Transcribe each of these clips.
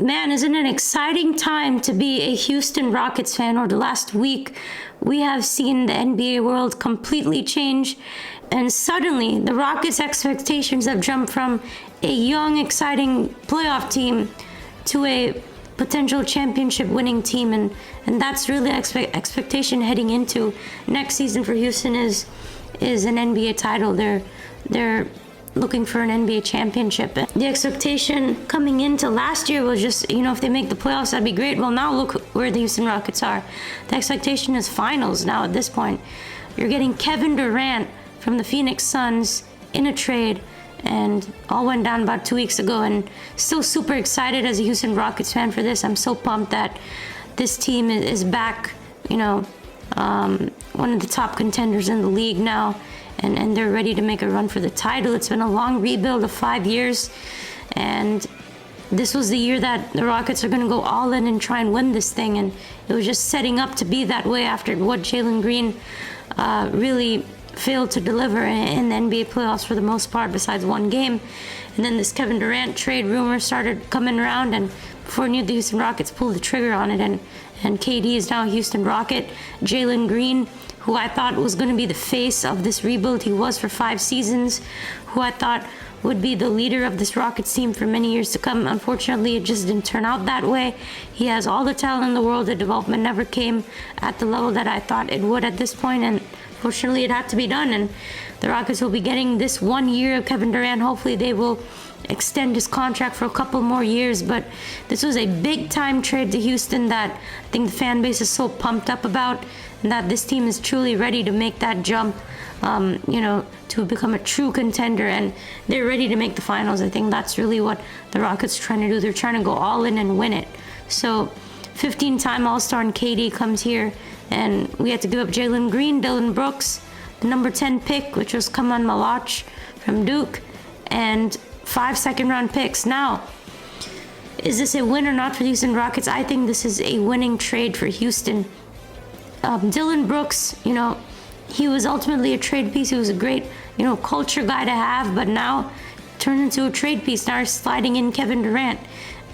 Man, isn't it an exciting time to be a Houston Rockets fan? Over the last week, we have seen the NBA world completely change, and suddenly the Rockets' expectations have jumped from a young, exciting playoff team to a potential championship winning team, and that's really expectation heading into next season for Houston is an NBA title. They're looking for an NBA championship. The expectation coming into last year was just, if they make the playoffs, that'd be great. Well, now look where the Houston Rockets are. The expectation is finals now at this point. You're getting Kevin Durant from the Phoenix Suns in a trade, and all went down about 2 weeks ago, and still super excited as a Houston Rockets fan for this. I'm so pumped that this team is back, one of the top contenders in the league now. And they're ready to make a run for the title. It's been a long rebuild of 5 years, and this was the year that the Rockets are going to go all in and try and win this thing, and it was just setting up to be that way after what Jalen Green really failed to deliver in the NBA playoffs for the most part, besides one game. And then this Kevin Durant trade rumor started coming around, and before I knew, the Houston Rockets pulled the trigger on it, and KD is now a Houston Rocket. Jalen Green, who I thought was going to be the face of this rebuild. He was for 5 seasons, who I thought would be the leader of this Rockets team for many years to come. Unfortunately, it just didn't turn out that way. He has all the talent in the world. The development never came at the level that I thought it would at this point, and fortunately it had to be done. And the Rockets will be getting this 1 year of Kevin Durant. Hopefully they will extend his contract for a couple more years, but this was a big time trade to Houston that I think the fan base is so pumped up about, and that this team is truly ready to make that jump, to become a true contender, and they're ready to make the finals. I think that's really what the Rockets are trying to do. They're trying to go all in and win it. So 15-time All-Star and KD comes here, and we had to give up Jalen Green, Dillon Brooks, the number 10 pick, which was Kaman Malach from Duke, and 5 second-round picks. Now, is this a win or not for the Houston Rockets? I think this is a winning trade for Houston. Dillon Brooks, he was ultimately a trade piece. He was a great, culture guy to have, but now turned into a trade piece. Now sliding in Kevin Durant.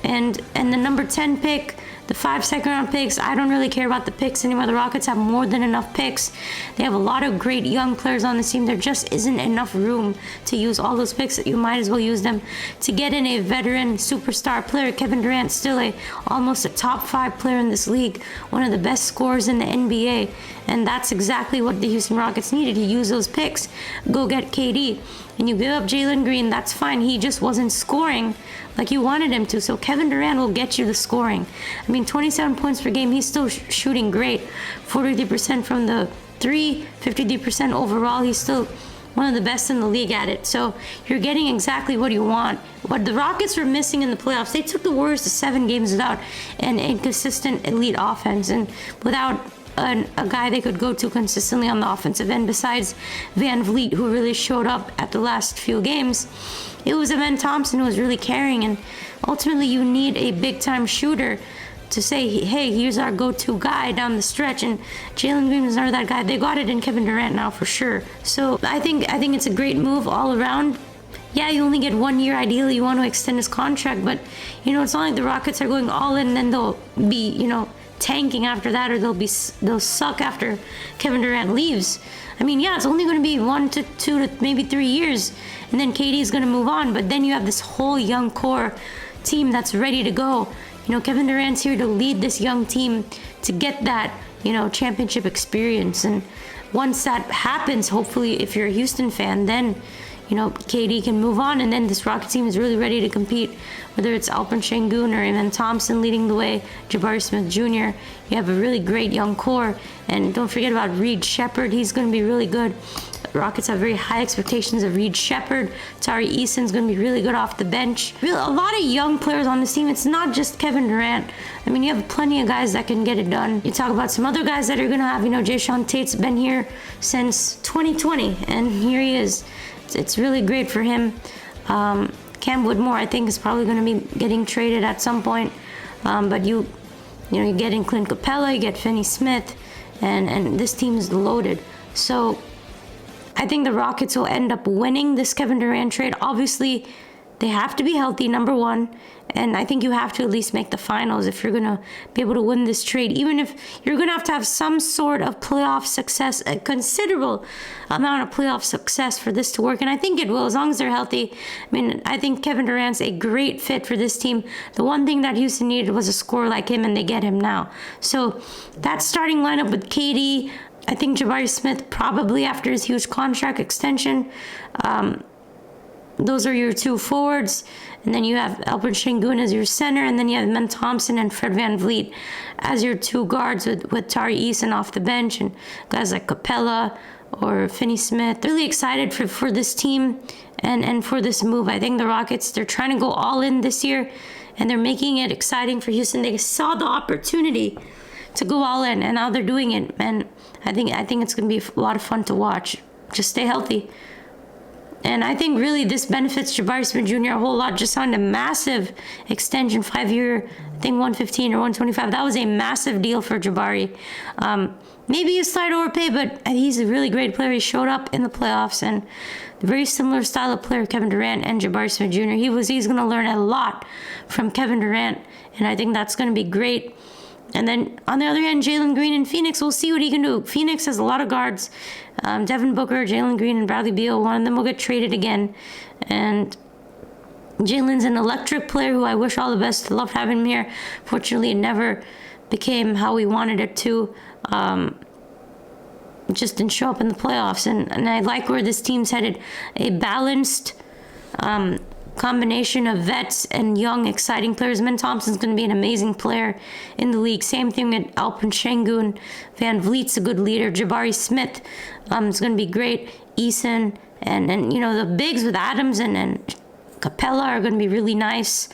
And the number 10 pick, the 5 second-round picks, I don't really care about the picks anymore. The Rockets have more than enough picks. They have a lot of great young players on the team. There just isn't enough room to use all those picks. You might as well use them to get in a veteran superstar player. Kevin Durant, still almost a top 5 player in this league, one of the best scorers in the NBA. And that's exactly what the Houston Rockets needed. You use those picks, go get KD. And you give up Jalen Green, that's fine. He just wasn't scoring like you wanted him to. So Kevin Durant will get you the scoring. 27 points per game. He's still shooting great. 43% from the 3, 53% overall. He's still one of the best in the league at it. So you're getting exactly what you want. What the Rockets were missing in the playoffs, they took the Warriors to 7 games without an inconsistent elite offense and without a guy they could go to consistently on the offensive end besides Van Vliet, who really showed up at the last few games. It was Evan Thompson who was really carrying, and ultimately you need a big-time shooter to say, hey, here's our go-to guy down the stretch, and Jalen Green was never that guy. They got it in Kevin Durant now for sure. So I think it's a great move all around. Yeah, you only get 1 year. Ideally, you want to extend his contract, but it's not like the Rockets are going all in and then they'll be, tanking after that, or they'll suck after Kevin Durant leaves. It's only going to be 1 to 2 to maybe 3 years, and then KD is going to move on. But then you have this whole young core team that's ready to go. Kevin Durant's here to lead this young team to get that, championship experience. And once that happens, hopefully, if you're a Houston fan, then KD can move on, and then this Rocket team is really ready to compete, whether it's Alperen Şengün or Evan Thompson leading the way, Jabari Smith Jr. You have a really great young core, and don't forget about Reed Shepherd. He's going to be really good. The Rockets have very high expectations of Reed Shepherd. Tari Eason's going to be really good off the bench. Really, a lot of young players on this team. It's not just Kevin Durant. You have plenty of guys that can get it done. You talk about some other guys that are going to have, Jayshawn Tate's been here since 2020, and here he is. It's really great for him. Cam Woodmore, I think, is probably going to be getting traded at some point. But you get in Clint Capella, you get Finney Smith, and this team is loaded. So I think the Rockets will end up winning this Kevin Durant trade. Obviously, They have to be healthy, number one. And I think you have to at least make the finals if you're going to be able to win this trade. Even if you're going to have some sort of playoff success, a considerable amount of playoff success for this to work. And I think it will, as long as they're healthy. I mean, I think Kevin Durant's a great fit for this team. The one thing that Houston needed was a scorer like him, and they get him now. So that starting lineup with KD, I think Jabari Smith probably after his huge contract extension. Those are your two forwards. And then you have Alperen Sengun as your center. And then you have Men Thompson and Fred VanVleet as your two guards with Tari Eason off the bench. And guys like Capella or Finney Smith. Really excited for this team and for this move. I think the Rockets, they're trying to go all in this year. And they're making it exciting for Houston. They saw the opportunity to go all in. And now they're doing it. And I think it's going to be a lot of fun to watch. Just stay healthy. And I think really this benefits Jabari Smith Jr. a whole lot. Just signed a massive extension, 5-year, I think 115 or 125. That was a massive deal for Jabari. Maybe a slight overpay, but he's a really great player. He showed up in the playoffs, and a very similar style of player, Kevin Durant and Jabari Smith Jr. He's going to learn a lot from Kevin Durant, and I think that's going to be great. And then on the other hand, Jalen Green in Phoenix, we'll see what he can do. Phoenix has a lot of guards. Devin Booker, Jalen Green, and Bradley Beal. One of them will get traded again. And Jalen's an electric player who I wish all the best. I love having him here. Fortunately, it never became how we wanted it to. Just didn't show up in the playoffs. And I like where this team's headed. A balanced combination of vets and young, exciting players. Men Thompson's going to be an amazing player in the league. Same thing with Alperen Sengun. VanVleet's a good leader. Jabari Smith is going to be great. Eason and you know, the bigs with Adams and Capella are going to be really nice.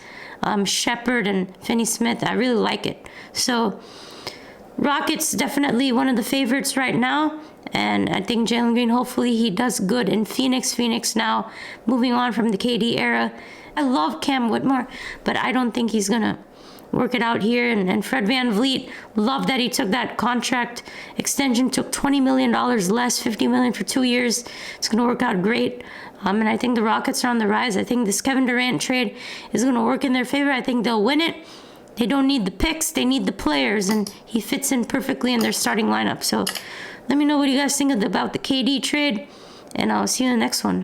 Shepard and Finney Smith, I really like it. So Rockets definitely one of the favorites right now. And I think Jalen Green, hopefully he does good in Phoenix. Phoenix now moving on from the KD era. I love Cam Whitmore, but I don't think he's going to work it out here. And Fred VanVleet, love that he took that contract extension, took $20 million less, $50 million for 2 years. It's going to work out great. And I think the Rockets are on the rise. I think this Kevin Durant trade is going to work in their favor. I think they'll win it. They don't need the picks, they need the players, and he fits in perfectly in their starting lineup. So let me know what you guys think about the KD trade, and I'll see you in the next one.